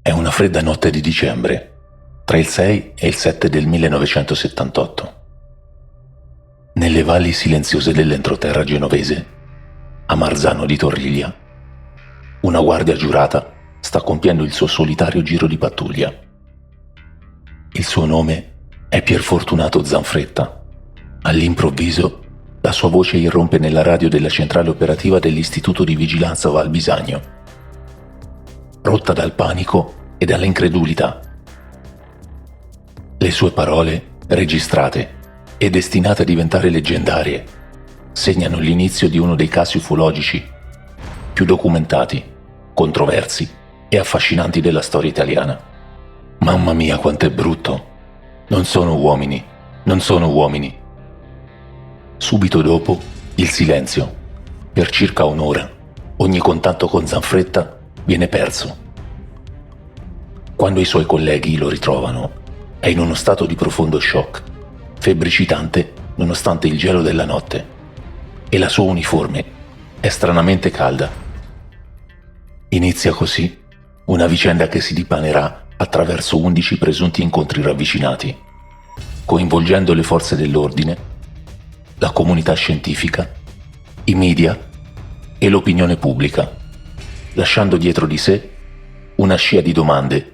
È una fredda notte di dicembre, tra il 6 e il 7 del 1978. Nelle valli silenziose dell'entroterra genovese, a Marzano di Torriglia, una guardia giurata sta compiendo il suo solitario giro di pattuglia. Il suo nome è Pierfortunato Zanfretta. All'improvviso, la sua voce irrompe nella radio della centrale operativa dell'Istituto di Vigilanza Val Bisagno, rotta dal panico e dall'incredulità. Le sue parole, registrate e destinate a diventare leggendarie, segnano l'inizio di uno dei casi ufologici più documentati, controversi e affascinanti della storia italiana. Mamma mia, quanto è brutto! Non sono uomini, non sono uomini. Subito dopo, il silenzio. Per circa un'ora, ogni contatto con Zanfretta viene perso. Quando i suoi colleghi lo ritrovano, è in uno stato di profondo shock, febbricitante nonostante il gelo della notte, e la sua uniforme è stranamente calda. Inizia così una vicenda che si dipanerà attraverso 11 presunti incontri ravvicinati, coinvolgendo le forze dell'ordine, la comunità scientifica, i media e l'opinione pubblica, lasciando dietro di sé una scia di domande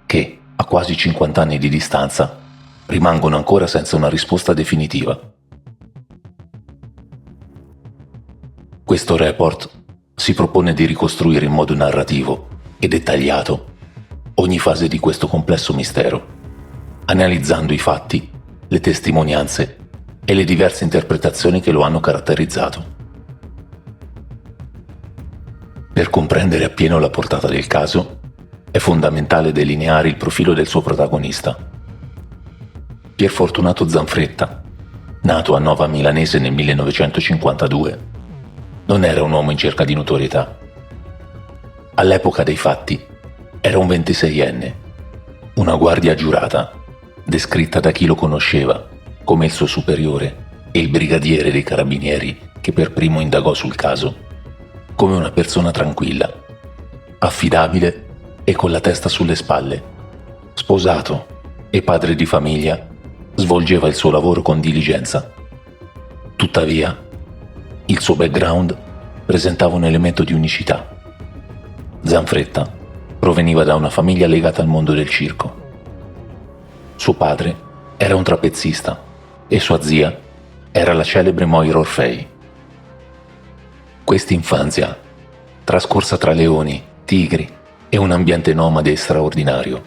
che, a quasi 50 anni di distanza, rimangono ancora senza una risposta definitiva. Questo report si propone di ricostruire in modo narrativo e dettagliato ogni fase di questo complesso mistero, analizzando i fatti, le testimonianze e le diverse interpretazioni che lo hanno caratterizzato. Per comprendere appieno la portata del caso, è fondamentale delineare il profilo del suo protagonista. Pierfortunato Zanfretta, nato a Nova Milanese nel 1952, non era un uomo in cerca di notorietà. All'epoca dei fatti era un 26enne, una guardia giurata, descritta da chi lo conosceva come il suo superiore e il brigadiere dei carabinieri che per primo indagò sul caso, come una persona tranquilla, affidabile e con la testa sulle spalle. Sposato e padre di famiglia, svolgeva il suo lavoro con diligenza. Tuttavia, il suo background presentava un elemento di unicità. Zanfretta proveniva da una famiglia legata al mondo del circo. Suo padre era un trapezzista e sua zia era la celebre Moira Orfei. Quest'infanzia, trascorsa tra leoni, tigri e un ambiente nomade straordinario,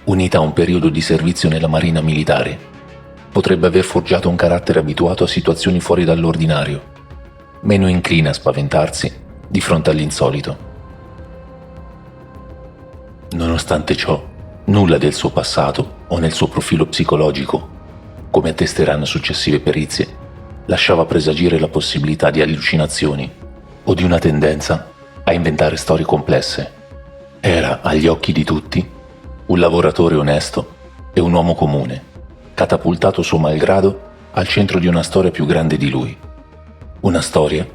unita a un periodo di servizio nella marina militare, potrebbe aver forgiato un carattere abituato a situazioni fuori dall'ordinario, meno incline a spaventarsi di fronte all'insolito. Nonostante ciò, nulla del suo passato o nel suo profilo psicologico, come attesteranno successive perizie, lasciava presagire la possibilità di allucinazioni o di una tendenza a inventare storie complesse. Era, agli occhi di tutti, un lavoratore onesto e un uomo comune, catapultato suo malgrado al centro di una storia più grande di lui. Una storia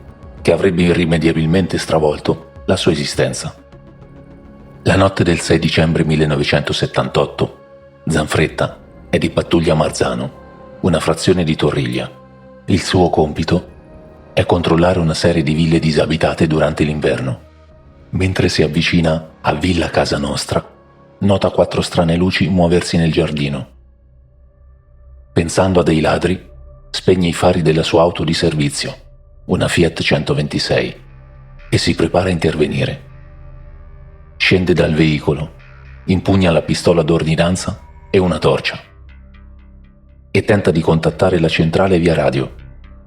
che avrebbe irrimediabilmente stravolto la sua esistenza. La notte del 6 dicembre 1978, Zanfretta è di pattuglia a Marzano, una frazione di Torriglia. Il suo compito è controllare una serie di ville disabitate durante l'inverno. Mentre si avvicina a Villa Casa Nostra, nota 4 strane luci muoversi nel giardino. Pensando a dei ladri, spegne i fari della sua auto di servizio, una Fiat 126, e si prepara a intervenire. Scende dal veicolo, impugna la pistola d'ordinanza e una torcia e tenta di contattare la centrale via radio,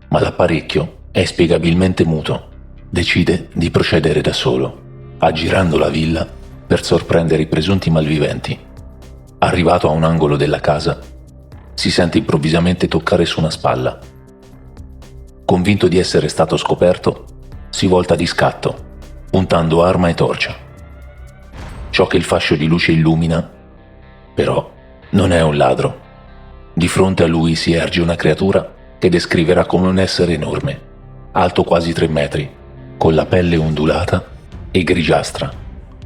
ma l'apparecchio è spiegabilmente muto. Decide di procedere da solo, aggirando la villa per sorprendere i presunti malviventi. Arrivato a un angolo della casa, si sente improvvisamente toccare su una spalla. Convinto di essere stato scoperto, si volta di scatto, puntando arma e torcia. Ciò che il fascio di luce illumina, però, non è un ladro. Di fronte a lui si erge una creatura che descriverà come un essere enorme, alto quasi 3 metri, con la pelle ondulata e grigiastra,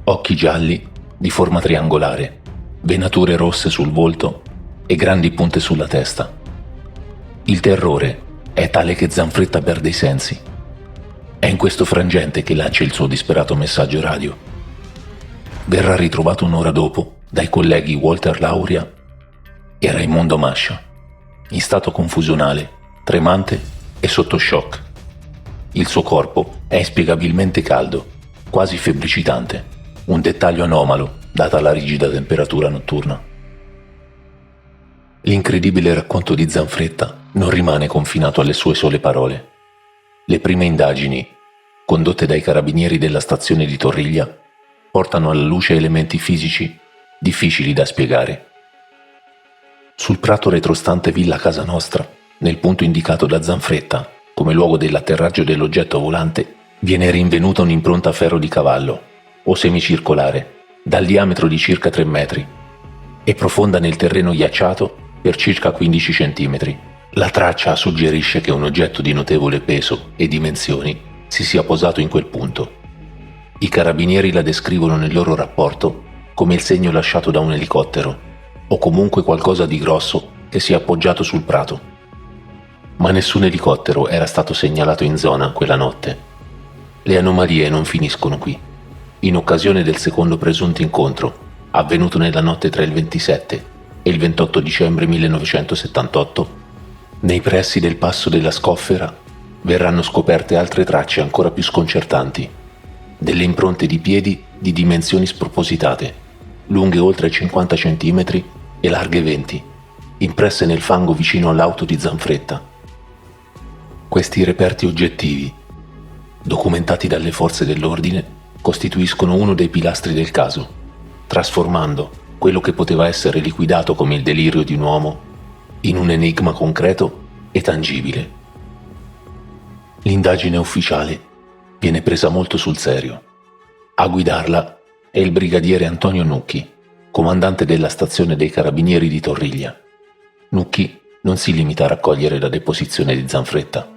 occhi gialli di forma triangolare, venature rosse sul volto e grandi punte sulla testa. Il terrore è tale che Zanfretta perde i sensi. È in questo frangente che lancia il suo disperato messaggio radio. Verrà ritrovato un'ora dopo dai colleghi Walter Lauria e Raimondo Mascia, in stato confusionale, tremante e sotto shock. Il suo corpo è inspiegabilmente caldo, quasi febbricitante, un dettaglio anomalo data la rigida temperatura notturna. L'incredibile racconto di Zanfretta non rimane confinato alle sue sole parole. Le prime indagini, condotte dai carabinieri della stazione di Torriglia, portano alla luce elementi fisici difficili da spiegare. Sul prato retrostante Villa Casa Nostra, nel punto indicato da Zanfretta come luogo dell'atterraggio dell'oggetto volante, viene rinvenuta un'impronta a ferro di cavallo, o semicircolare, dal diametro di circa 3 metri, e profonda nel terreno ghiacciato per circa 15 centimetri. La traccia suggerisce che un oggetto di notevole peso e dimensioni si sia posato in quel punto. I carabinieri la descrivono nel loro rapporto come il segno lasciato da un elicottero, o comunque qualcosa di grosso che si è appoggiato sul prato. Ma nessun elicottero era stato segnalato in zona quella notte. Le anomalie non finiscono qui. In occasione del secondo presunto incontro, avvenuto nella notte tra il 27 e il 28 dicembre 1978, nei pressi del passo della Scoffera verranno scoperte altre tracce ancora più sconcertanti, delle impronte di piedi di dimensioni spropositate, lunghe oltre 50 cm e larghe 20, impresse nel fango vicino all'auto di Zanfretta. Questi reperti oggettivi, documentati dalle forze dell'ordine, costituiscono uno dei pilastri del caso, trasformando quello che poteva essere liquidato come il delirio di un uomo in un enigma concreto e tangibile. L'indagine ufficiale viene presa molto sul serio. A guidarla è il brigadiere Antonio Nucchi, comandante della stazione dei carabinieri di Torriglia. Nucchi non si limita a raccogliere la deposizione di Zanfretta,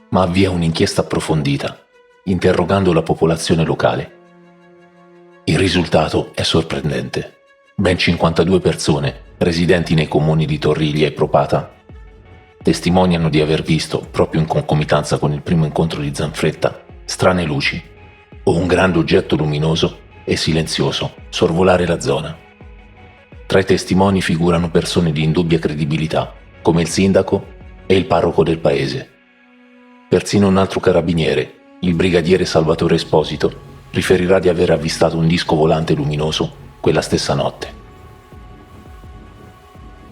ma avvia un'inchiesta approfondita, interrogando la popolazione locale. Il risultato è sorprendente. Ben 52 persone, residenti nei comuni di Torriglia e Propata, testimoniano di aver visto, proprio in concomitanza con il primo incontro di Zanfretta, strane luci o un grande oggetto luminoso e silenzioso sorvolare la zona. Tra i testimoni figurano persone di indubbia credibilità, come il sindaco e il parroco del paese. Persino un altro carabiniere, il brigadiere Salvatore Esposito, riferirà di aver avvistato un disco volante luminoso quella stessa notte.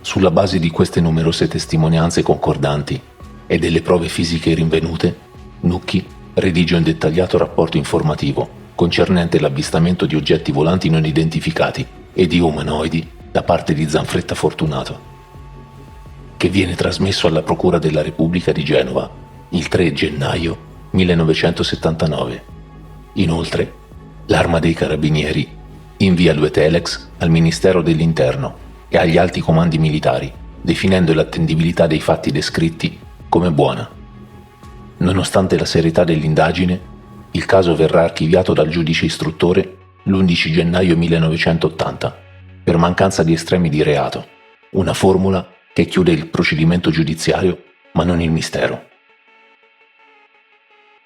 Sulla base di queste numerose testimonianze concordanti e delle prove fisiche rinvenute, Nucchi redige un dettagliato rapporto informativo concernente l'avvistamento di oggetti volanti non identificati e di umanoidi da parte di Zanfretta Fortunato, che viene trasmesso alla Procura della Repubblica di Genova il 3 gennaio 1979. Inoltre, l'Arma dei Carabinieri invia 2 telex al Ministero dell'Interno e agli alti comandi militari, definendo l'attendibilità dei fatti descritti come buona. Nonostante la serietà dell'indagine, il caso verrà archiviato dal giudice istruttore l'11 gennaio 1980 per mancanza di estremi di reato, una formula che chiude il procedimento giudiziario ma non il mistero.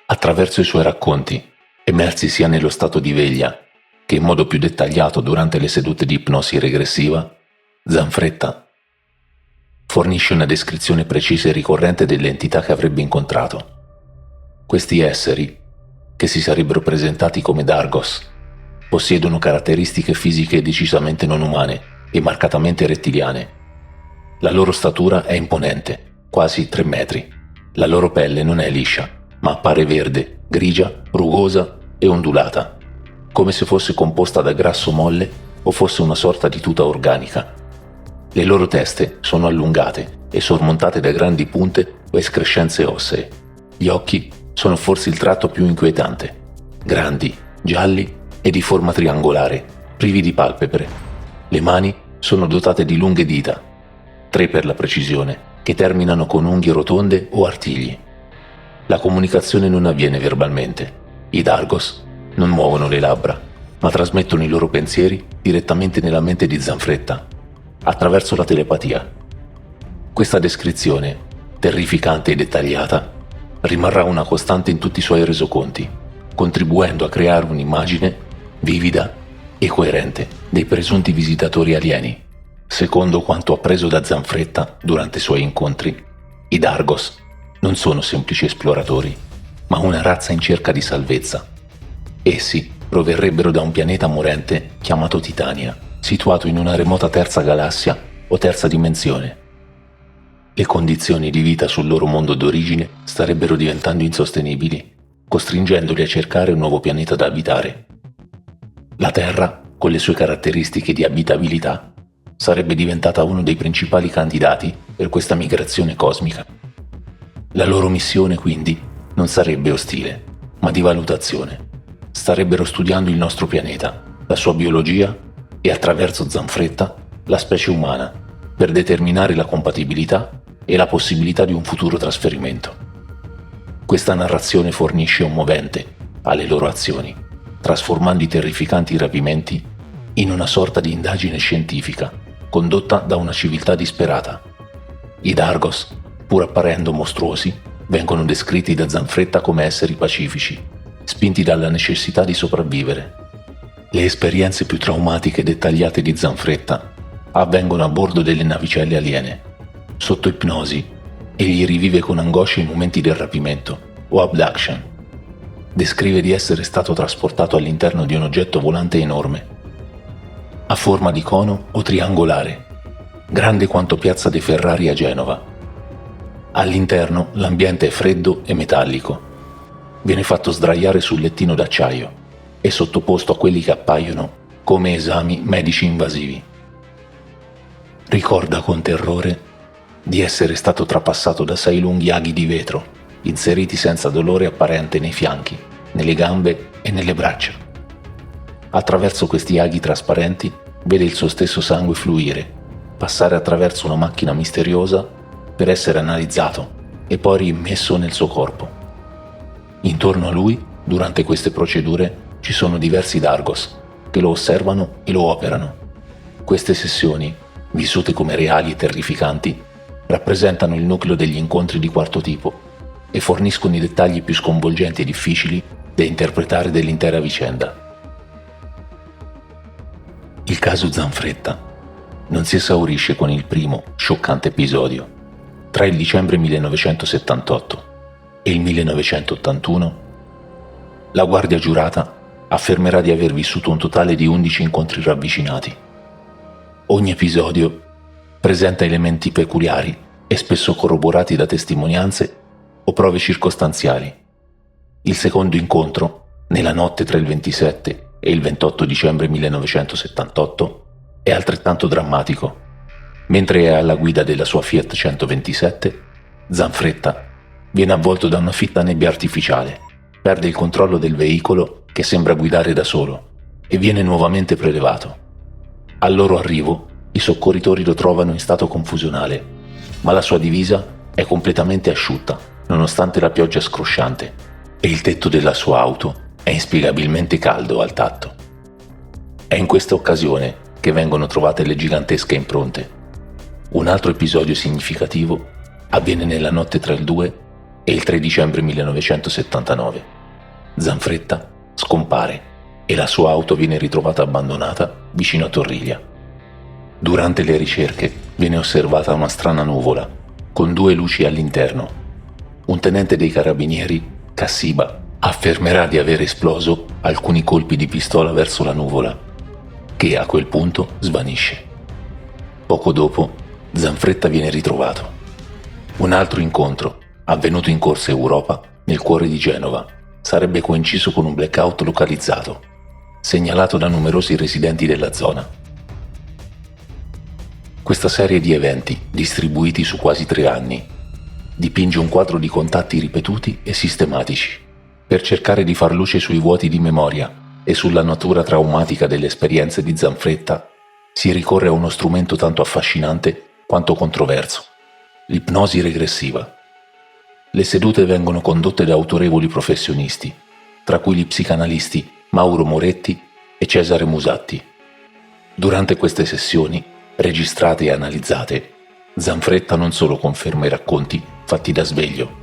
Attraverso i suoi racconti, emersi sia nello stato di veglia che in modo più dettagliato durante le sedute di ipnosi regressiva, Zanfretta fornisce una descrizione precisa e ricorrente delle entità che avrebbe incontrato. Questi esseri, che si sarebbero presentati come Dargos, possiedono caratteristiche fisiche decisamente non umane e marcatamente rettiliane. La loro statura è imponente, quasi 3 metri. La loro pelle non è liscia, ma appare verde, grigia, rugosa e ondulata, come se fosse composta da grasso molle o fosse una sorta di tuta organica. Le loro teste sono allungate e sormontate da grandi punte o escrescenze ossee. Gli occhi sono forse il tratto più inquietante, grandi, gialli e di forma triangolare, privi di palpebre. Le mani sono dotate di lunghe dita, 3 per la precisione, che terminano con unghie rotonde o artigli. La comunicazione non avviene verbalmente. I Dargos non muovono le labbra. ma trasmettono i loro pensieri direttamente nella mente di Zanfretta, attraverso la telepatia. Questa descrizione, terrificante e dettagliata, rimarrà una costante in tutti i suoi resoconti, contribuendo a creare un'immagine vivida e coerente dei presunti visitatori alieni. Secondo quanto appreso da Zanfretta durante i suoi incontri, i Dargos non sono semplici esploratori, ma una razza in cerca di salvezza. Essi proverrebbero da un pianeta morente chiamato Titania, situato in una remota terza galassia o terza dimensione. Le condizioni di vita sul loro mondo d'origine starebbero diventando insostenibili, costringendoli a cercare un nuovo pianeta da abitare. La Terra, con le sue caratteristiche di abitabilità, sarebbe diventata uno dei principali candidati per questa migrazione cosmica. La loro missione, quindi, non sarebbe ostile, ma di valutazione. Starebbero studiando il nostro pianeta, la sua biologia e, attraverso Zanfretta, la specie umana, per determinare la compatibilità e la possibilità di un futuro trasferimento. Questa narrazione fornisce un movente alle loro azioni, trasformando i terrificanti rapimenti in una sorta di indagine scientifica condotta da una civiltà disperata. I Dargos, pur apparendo mostruosi, vengono descritti da Zanfretta come esseri pacifici, spinti dalla necessità di sopravvivere. Le esperienze più traumatiche e dettagliate di Zanfretta avvengono a bordo delle navicelle aliene. Sotto ipnosi, egli rivive con angoscia i momenti del rapimento o abduction. Descrive di essere stato trasportato all'interno di un oggetto volante enorme, a forma di cono o triangolare, grande quanto Piazza dei Ferrari a Genova. All'interno l'ambiente è freddo e metallico. Viene fatto sdraiare sul lettino d'acciaio e sottoposto a quelli che appaiono come esami medici invasivi. Ricorda con terrore di essere stato trapassato da 6 lunghi aghi di vetro, inseriti senza dolore apparente nei fianchi, nelle gambe e nelle braccia. Attraverso questi aghi trasparenti vede il suo stesso sangue fluire, passare attraverso una macchina misteriosa per essere analizzato e poi rimesso nel suo corpo. Intorno a lui, durante queste procedure, ci sono diversi Dargos che lo osservano e lo operano. Queste sessioni, vissute come reali e terrificanti, rappresentano il nucleo degli incontri di quarto tipo e forniscono i dettagli più sconvolgenti e difficili da interpretare dell'intera vicenda. Il caso Zanfretta non si esaurisce con il primo, scioccante episodio. Tra il dicembre 1978 e il 1981, la guardia giurata affermerà di aver vissuto un totale di 11 incontri ravvicinati. Ogni episodio presenta elementi peculiari e spesso corroborati da testimonianze o prove circostanziali. Il secondo incontro, nella notte tra il 27 e il 28 dicembre 1978, è altrettanto drammatico. Mentre è alla guida della sua Fiat 127, Zanfretta viene avvolto da una fitta nebbia artificiale, perde il controllo del veicolo che sembra guidare da solo e viene nuovamente prelevato. Al loro arrivo, i soccorritori lo trovano in stato confusionale, ma la sua divisa è completamente asciutta, nonostante la pioggia scrosciante, e il tetto della sua auto è inspiegabilmente caldo al tatto. È in questa occasione che vengono trovate le gigantesche impronte. Un altro episodio significativo avviene nella notte tra il 2 e il 3 dicembre 1979. Zanfretta scompare e la sua auto viene ritrovata abbandonata vicino a Torriglia. Durante le ricerche viene osservata una strana nuvola, con 2 luci all'interno. Un tenente dei carabinieri, Cassiba, affermerà di aver esploso alcuni colpi di pistola verso la nuvola, che a quel punto svanisce. Poco dopo, Zanfretta viene ritrovato. Un altro incontro, avvenuto in Corsa Europa, nel cuore di Genova, sarebbe coinciso con un blackout localizzato, segnalato da numerosi residenti della zona. Questa serie di eventi, distribuiti su quasi 3 anni, dipinge un quadro di contatti ripetuti e sistematici, per cercare di far luce sui vuoti di memoria e sulla natura traumatica delle esperienze di Zanfretta. Si ricorre a uno strumento tanto affascinante quanto controverso: l'ipnosi regressiva. Le sedute vengono condotte da autorevoli professionisti, tra cui gli psicanalisti Mauro Moretti e Cesare Musatti. Durante queste sessioni, registrate e analizzate, Zanfretta non solo conferma i racconti fatti da sveglio,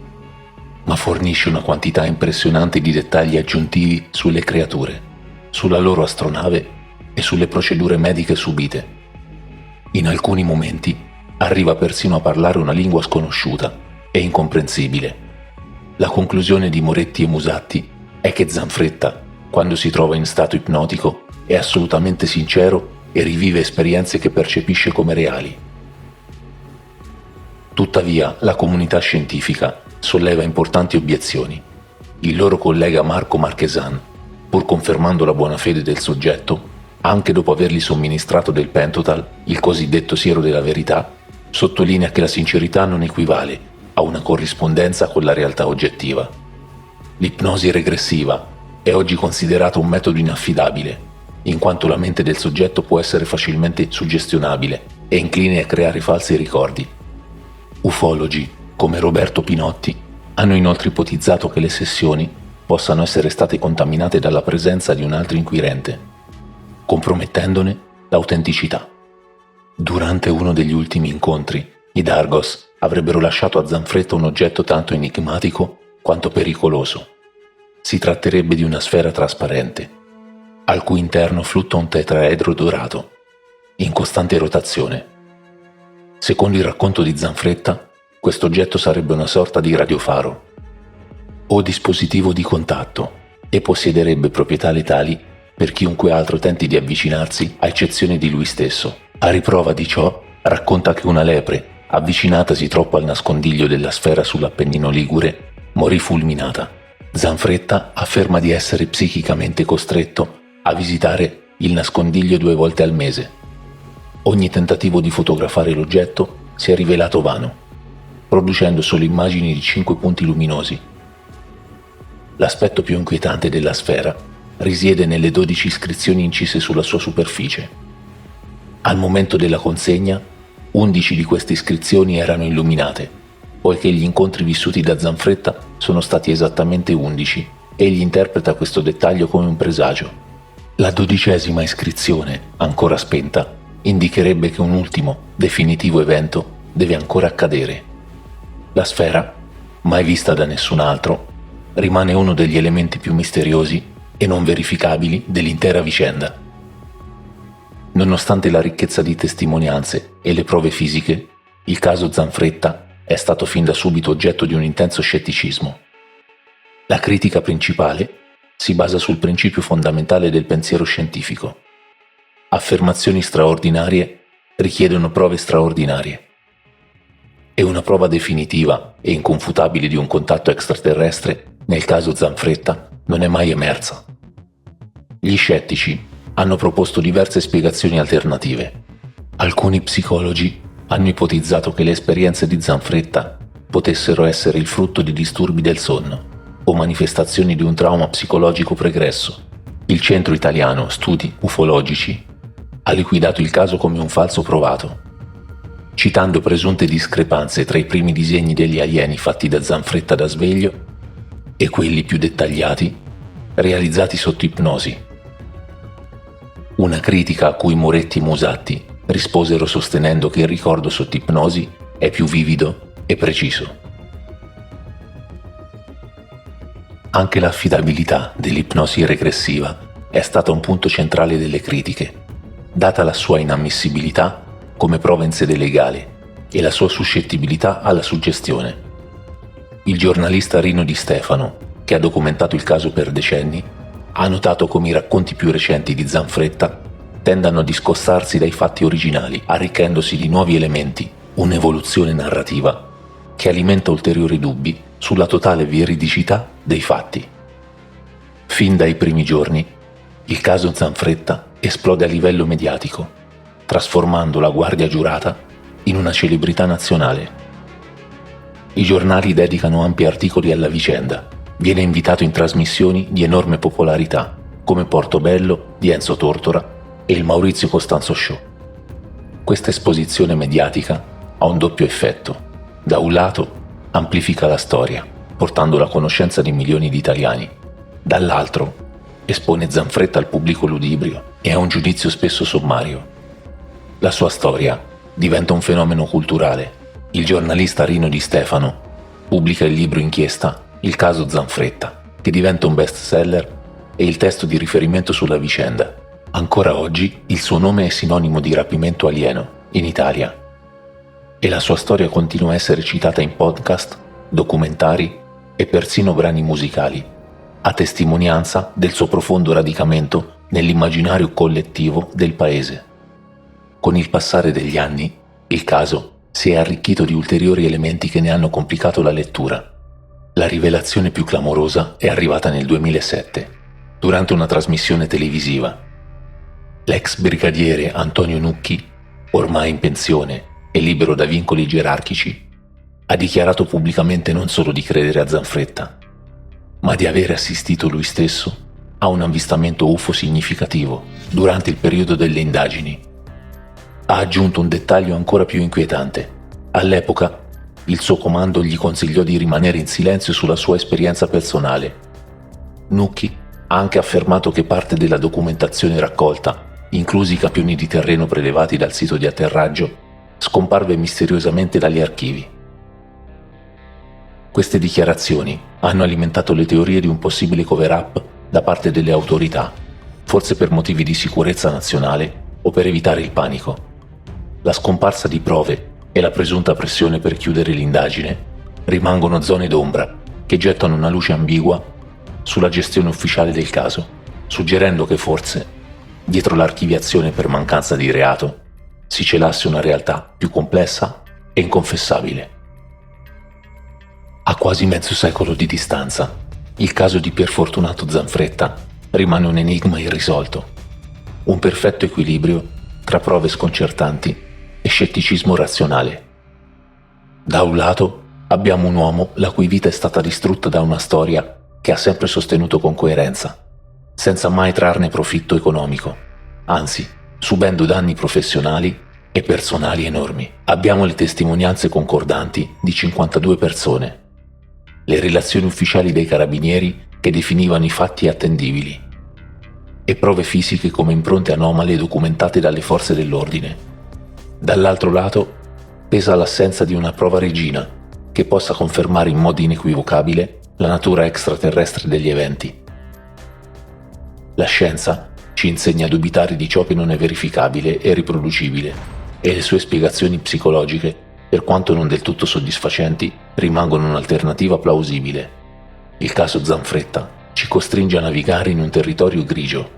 ma fornisce una quantità impressionante di dettagli aggiuntivi sulle creature, sulla loro astronave e sulle procedure mediche subite. In alcuni momenti arriva persino a parlare una lingua sconosciuta e incomprensibile. La conclusione di Moretti e Musatti è che Zanfretta, quando si trova in stato ipnotico, è assolutamente sincero e rivive esperienze che percepisce come reali. Tuttavia, la comunità scientifica solleva importanti obiezioni. Il loro collega Marco Marchesan, pur confermando la buona fede del soggetto, anche dopo avergli somministrato del Pentotal, il cosiddetto siero della verità, sottolinea che la sincerità non equivale a una corrispondenza con la realtà oggettiva. L'ipnosi regressiva è oggi considerata un metodo inaffidabile, in quanto la mente del soggetto può essere facilmente suggestionabile e incline a creare falsi ricordi. Ufologi, come Roberto Pinotti, hanno inoltre ipotizzato che le sessioni possano essere state contaminate dalla presenza di un altro inquirente, compromettendone l'autenticità. Durante uno degli ultimi incontri, i Dargos avrebbero lasciato a Zanfretta un oggetto tanto enigmatico quanto pericoloso. Si tratterebbe di una sfera trasparente, al cui interno fluttua un tetraedro dorato, in costante rotazione. Secondo il racconto di Zanfretta, questo oggetto sarebbe una sorta di radiofaro o dispositivo di contatto e possiederebbe proprietà letali per chiunque altro tenti di avvicinarsi, a eccezione di lui stesso. A riprova di ciò, racconta che una lepre, avvicinatasi troppo al nascondiglio della sfera sull'Appennino ligure, morì fulminata. Zanfretta afferma di essere psichicamente costretto a visitare il nascondiglio 2 volte al mese. Ogni tentativo di fotografare l'oggetto si è rivelato vano, producendo solo immagini di 5 punti luminosi. L'aspetto più inquietante della sfera risiede nelle 12 iscrizioni incise sulla sua superficie. Al momento della consegna, 11 di queste iscrizioni erano illuminate, poiché gli incontri vissuti da Zanfretta sono stati esattamente 11, egli interpreta questo dettaglio come un presagio. La 12ª iscrizione, ancora spenta, indicherebbe che un ultimo, definitivo evento deve ancora accadere. La sfera, mai vista da nessun altro, rimane uno degli elementi più misteriosi e non verificabili dell'intera vicenda. Nonostante la ricchezza di testimonianze e le prove fisiche, il caso Zanfretta è stato fin da subito oggetto di un intenso scetticismo. La critica principale si basa sul principio fondamentale del pensiero scientifico. Affermazioni straordinarie richiedono prove straordinarie. E una prova definitiva e inconfutabile di un contatto extraterrestre, nel caso Zanfretta, non è mai emersa. Gli scettici hanno proposto diverse spiegazioni alternative. Alcuni psicologi hanno ipotizzato che le esperienze di Zanfretta potessero essere il frutto di disturbi del sonno o manifestazioni di un trauma psicologico pregresso. Il Centro Italiano Studi Ufologici ha liquidato il caso come un falso provato, citando presunte discrepanze tra i primi disegni degli alieni fatti da Zanfretta da sveglio e quelli più dettagliati realizzati sotto ipnosi. Una critica a cui Moretti e Musatti risposero sostenendo che il ricordo sotto ipnosi è più vivido e preciso. Anche l'affidabilità dell'ipnosi regressiva è stata un punto centrale delle critiche, data la sua inammissibilità come prova in sede legale e la sua suscettibilità alla suggestione. Il giornalista Rino Di Stefano, che ha documentato il caso per decenni, ha notato come i racconti più recenti di Zanfretta tendano a discostarsi dai fatti originali, arricchendosi di nuovi elementi, un'evoluzione narrativa che alimenta ulteriori dubbi sulla totale veridicità dei fatti. Fin dai primi giorni, il caso Zanfretta esplode a livello mediatico, trasformando la Guardia Giurata in una celebrità nazionale. I giornali dedicano ampi articoli alla vicenda, viene invitato in trasmissioni di enorme popolarità, come Portobello di Enzo Tortora e il Maurizio Costanzo Show. Questa esposizione mediatica ha un doppio effetto. Da un lato, amplifica la storia, portandola a conoscenza di milioni di italiani. Dall'altro, espone Zanfretta al pubblico ludibrio e a un giudizio spesso sommario. La sua storia diventa un fenomeno culturale. Il giornalista Rino Di Stefano pubblica il libro inchiesta Il caso Zanfretta, che diventa un bestseller e il testo di riferimento sulla vicenda. Ancora oggi il suo nome è sinonimo di rapimento alieno in Italia e la sua storia continua a essere citata in podcast, documentari e persino brani musicali, a testimonianza del suo profondo radicamento nell'immaginario collettivo del paese. Con il passare degli anni, il caso si è arricchito di ulteriori elementi che ne hanno complicato la lettura. La rivelazione più clamorosa è arrivata nel 2007, durante una trasmissione televisiva. L'ex brigadiere Antonio Nucchi, ormai in pensione e libero da vincoli gerarchici, ha dichiarato pubblicamente non solo di credere a Zanfretta, ma di avere assistito lui stesso a un avvistamento UFO significativo durante il periodo delle indagini. Ha aggiunto un dettaglio ancora più inquietante. All'epoca, il suo comando gli consigliò di rimanere in silenzio sulla sua esperienza personale. Nucchi ha anche affermato che parte della documentazione raccolta, inclusi i campioni di terreno prelevati dal sito di atterraggio, scomparve misteriosamente dagli archivi. Queste dichiarazioni hanno alimentato le teorie di un possibile cover-up da parte delle autorità, forse per motivi di sicurezza nazionale o per evitare il panico. La scomparsa di prove e la presunta pressione per chiudere l'indagine rimangono zone d'ombra che gettano una luce ambigua sulla gestione ufficiale del caso, suggerendo che forse, dietro l'archiviazione per mancanza di reato, si celasse una realtà più complessa e inconfessabile. A quasi mezzo secolo di distanza, il caso di Pierfortunato Zanfretta rimane un enigma irrisolto, un perfetto equilibrio tra prove sconcertanti e scetticismo razionale. Da un lato abbiamo un uomo la cui vita è stata distrutta da una storia che ha sempre sostenuto con coerenza, senza mai trarne profitto economico, anzi subendo danni professionali e personali enormi. Abbiamo le testimonianze concordanti di 52 persone, le relazioni ufficiali dei carabinieri che definivano i fatti attendibili e prove fisiche come impronte anomale documentate dalle forze dell'ordine. Dall'altro lato pesa l'assenza di una prova regina che possa confermare in modo inequivocabile la natura extraterrestre degli eventi. La scienza ci insegna a dubitare di ciò che non è verificabile e riproducibile, e le sue spiegazioni psicologiche, per quanto non del tutto soddisfacenti, rimangono un'alternativa plausibile. Il caso Zanfretta ci costringe a navigare in un territorio grigio,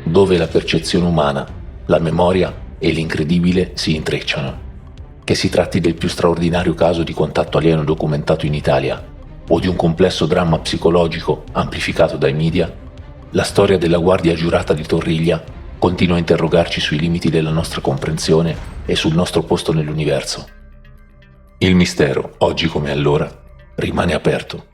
dove la percezione umana, la memoria e l'incredibile si intrecciano. Che si tratti del più straordinario caso di contatto alieno documentato in Italia, o di un complesso dramma psicologico amplificato dai media, la storia della Guardia Giurata di Torriglia continua a interrogarci sui limiti della nostra comprensione e sul nostro posto nell'universo. Il mistero, oggi come allora, rimane aperto.